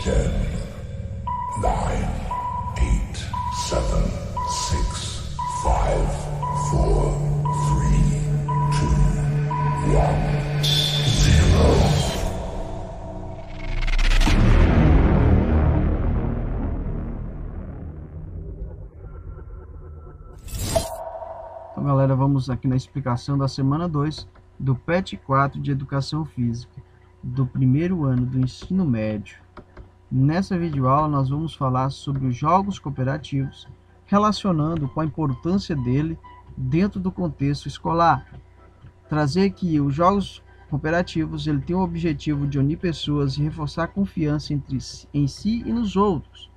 10, 9, 8, 7, 6, 5, 4, 3, 2, 1, 0. Então, galera, vamos aqui na explicação da semana 2 do PET 4 de Educação Física do primeiro ano do ensino médio. Nessa videoaula nós vamos falar sobre os jogos cooperativos, relacionando com a importância dele dentro do contexto escolar. Trazer que os jogos cooperativos ele tem o objetivo de unir pessoas e reforçar a confiança em si e nos outros,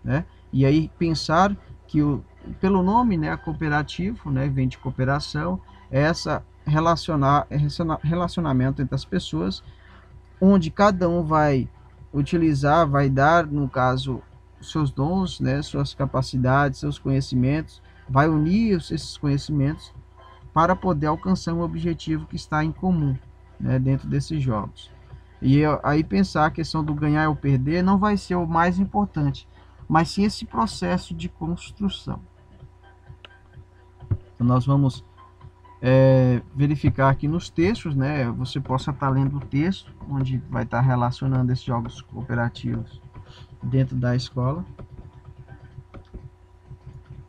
né? E aí pensar que pelo nome, né, cooperativo, né, vem de cooperação, é relacionamento entre as pessoas, onde cada um vai utilizar, vai dar, no caso, seus dons, né, suas capacidades, seus conhecimentos, vai unir esses conhecimentos para poder alcançar um objetivo que está em comum, né, dentro desses jogos. E aí pensar a questão do ganhar ou perder não vai ser o mais importante, mas sim esse processo de construção. Então nós vamos verificar aqui nos textos, né? Você possa estar lendo o texto, onde vai estar relacionando esses jogos cooperativos dentro da escola.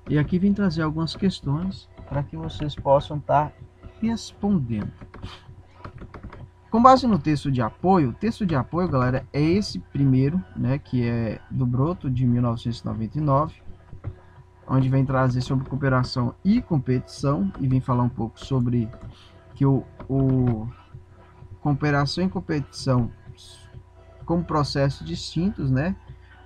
E aqui vim trazer algumas questões para que vocês possam estar respondendo. Com base no texto de apoio, galera, é esse primeiro, né, que é do Broto, de 1999, onde vem trazer sobre cooperação e competição, e vem falar um pouco sobre que o cooperação e competição como processos distintos, né,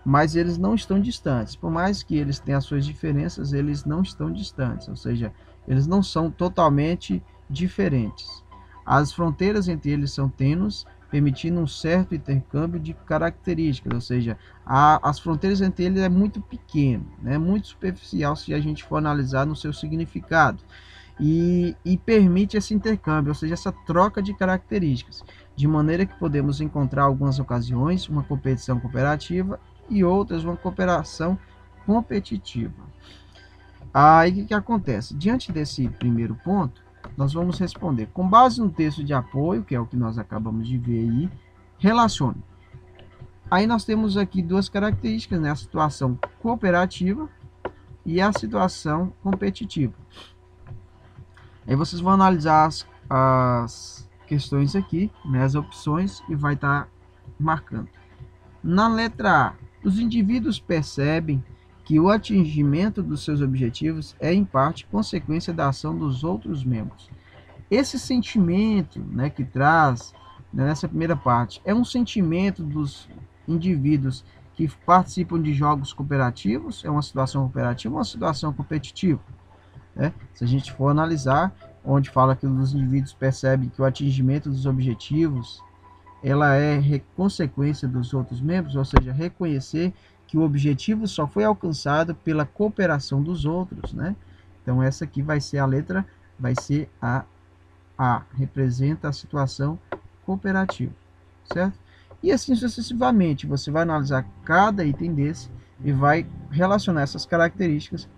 mas eles não estão distantes. Por mais que eles tenham as suas diferenças, eles não estão distantes, ou seja, eles não são totalmente diferentes. As fronteiras entre eles são tênues, permitindo um certo intercâmbio de características, ou seja, as fronteiras entre eles é muito pequeno, né, muito superficial se a gente for analisar no seu significado, e permite esse intercâmbio, ou seja, essa troca de características, de maneira que podemos encontrar algumas ocasiões uma competição cooperativa e outras uma cooperação competitiva. Aí o que acontece? Diante desse primeiro ponto, nós vamos responder com base no texto de apoio, que é o que nós acabamos de ver aí, relacione. Aí nós temos aqui duas características, né? A situação cooperativa e a situação competitiva. Aí vocês vão analisar as questões aqui, né? As opções, e vai estar marcando. Na letra A, os indivíduos percebem que o atingimento dos seus objetivos é, em parte, consequência da ação dos outros membros. Esse sentimento, né, que traz, né, nessa primeira parte, é um sentimento dos indivíduos que participam de jogos cooperativos, é uma situação cooperativa ou uma situação competitiva, né? Se a gente for analisar, onde fala que os indivíduos percebem que o atingimento dos objetivos ela é consequência dos outros membros, ou seja, reconhecer que o objetivo só foi alcançado pela cooperação dos outros, né? Então essa aqui vai ser a letra, vai ser a A, representa a situação cooperativa, certo? E assim sucessivamente, você vai analisar cada item desse e vai relacionar essas características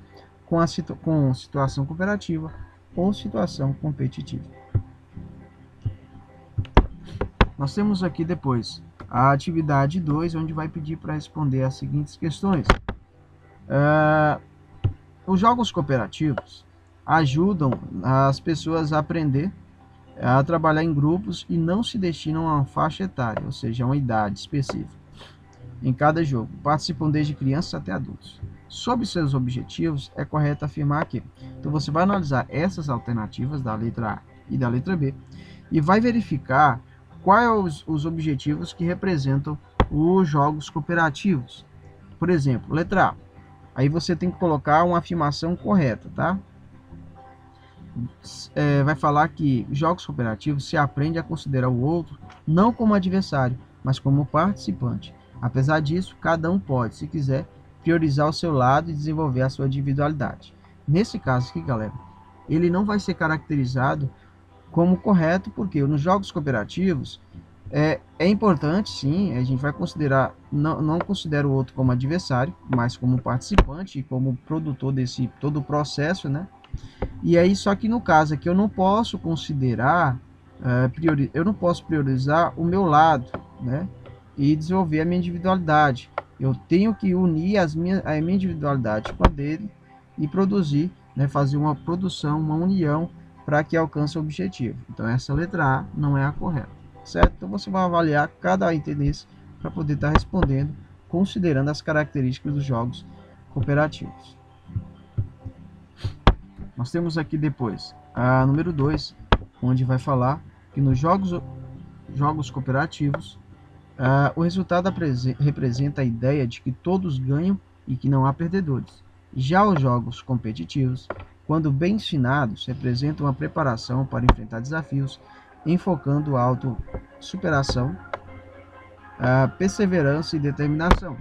com situação cooperativa ou situação competitiva. Nós temos aqui depois a atividade 2, onde vai pedir para responder as seguintes questões. Os jogos cooperativos ajudam as pessoas a aprender a trabalhar em grupos e não se destinam a uma faixa etária, ou seja, a uma idade específica. Em cada jogo, participam desde crianças até adultos. Sobre seus objetivos, é correto afirmar que... Então você vai analisar essas alternativas da letra A e da letra B e vai verificar quais os objetivos que representam os jogos cooperativos. Por exemplo, letra A. Aí você tem que colocar uma afirmação correta, tá? Vai falar que jogos cooperativos se aprende a considerar o outro não como adversário, mas como participante. Apesar disso, cada um pode, se quiser, priorizar o seu lado e desenvolver a sua individualidade. Nesse caso aqui, galera, ele não vai ser caracterizado como correto, porque nos jogos cooperativos É importante, sim, a gente vai considerar, não considera o outro como adversário, mas como participante e como produtor desse todo o processo, né? E aí, só que no caso aqui eu não posso considerar, eu não posso priorizar o meu lado, né? E desenvolver a minha individualidade. Eu tenho que unir a minha individualidade com a dele e produzir, né? Fazer uma produção, uma união para que alcance o objetivo. Então essa letra A não é a correta, certo? Então você vai avaliar cada item desse para poder estar respondendo, considerando as características dos jogos cooperativos. Nós temos aqui depois a número 2, onde vai falar que nos jogos cooperativos, o resultado representa a ideia de que todos ganham e que não há perdedores. Já os jogos competitivos, quando bem ensinados, representam a preparação para enfrentar desafios, enfocando a autossuperação, a perseverança e determinação.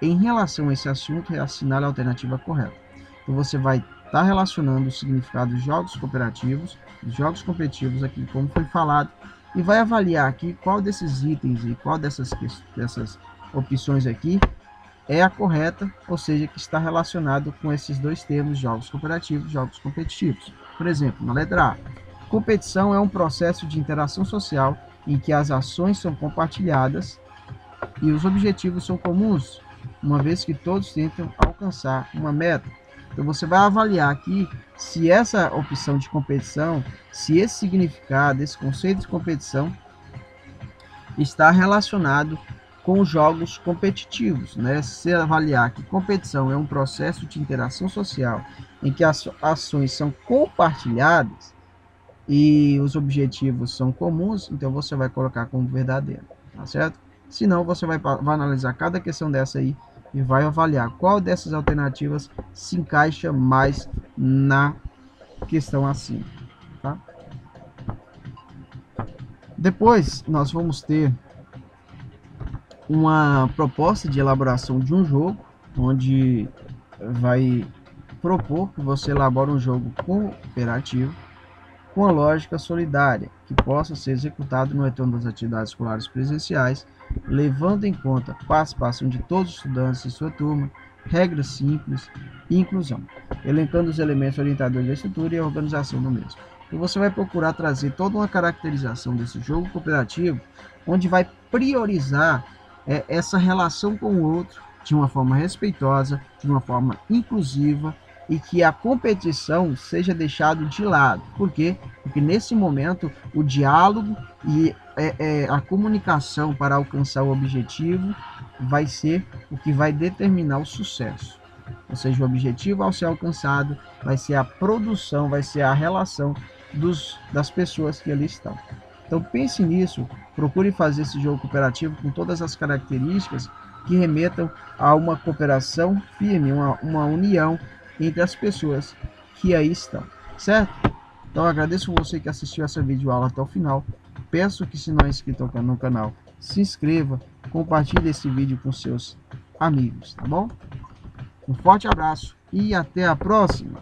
Em relação a esse assunto, assinale a alternativa correta. Então você vai estar relacionando o significado dos jogos cooperativos, dos jogos competitivos aqui, como foi falado, e vai avaliar aqui qual desses itens e qual dessas opções aqui é a correta, ou seja, que está relacionado com esses dois termos, jogos cooperativos e jogos competitivos. Por exemplo, na letra A, competição é um processo de interação social em que as ações são compartilhadas e os objetivos são comuns, uma vez que todos tentam alcançar uma meta. Então você vai avaliar aqui se essa opção de competição, se esse significado, esse conceito de competição está relacionado com jogos competitivos, né? Se avaliar que competição é um processo de interação social em que as ações são compartilhadas e os objetivos são comuns, então você vai colocar como verdadeiro, tá certo? Se não, você vai analisar cada questão dessa aí e vai avaliar qual dessas alternativas se encaixa mais na questão acima, tá? Depois, nós vamos ter uma proposta de elaboração de um jogo, onde vai propor que você elabore um jogo cooperativo com a lógica solidária, que possa ser executado no retorno das atividades escolares presenciais, levando em conta a participação de todos os estudantes em sua turma, regras simples e inclusão, elencando os elementos orientadores da estrutura e a organização do mesmo. E você vai procurar trazer toda uma caracterização desse jogo cooperativo, onde vai priorizar essa relação com o outro de uma forma respeitosa, de uma forma inclusiva, e que a competição seja deixado de lado. Por quê? Porque nesse momento o diálogo e a comunicação para alcançar o objetivo vai ser o que vai determinar o sucesso. Ou seja, o objetivo ao ser alcançado vai ser a produção, vai ser a relação das pessoas que ali estão. Então pense nisso, procure fazer esse jogo cooperativo com todas as características que remetam a uma cooperação firme, uma união entre as pessoas que aí estão, certo? Então agradeço você que assistiu essa videoaula até o final. Peço que, se não é inscrito no canal, se inscreva, compartilhe esse vídeo com seus amigos, tá bom? Um forte abraço e até a próxima!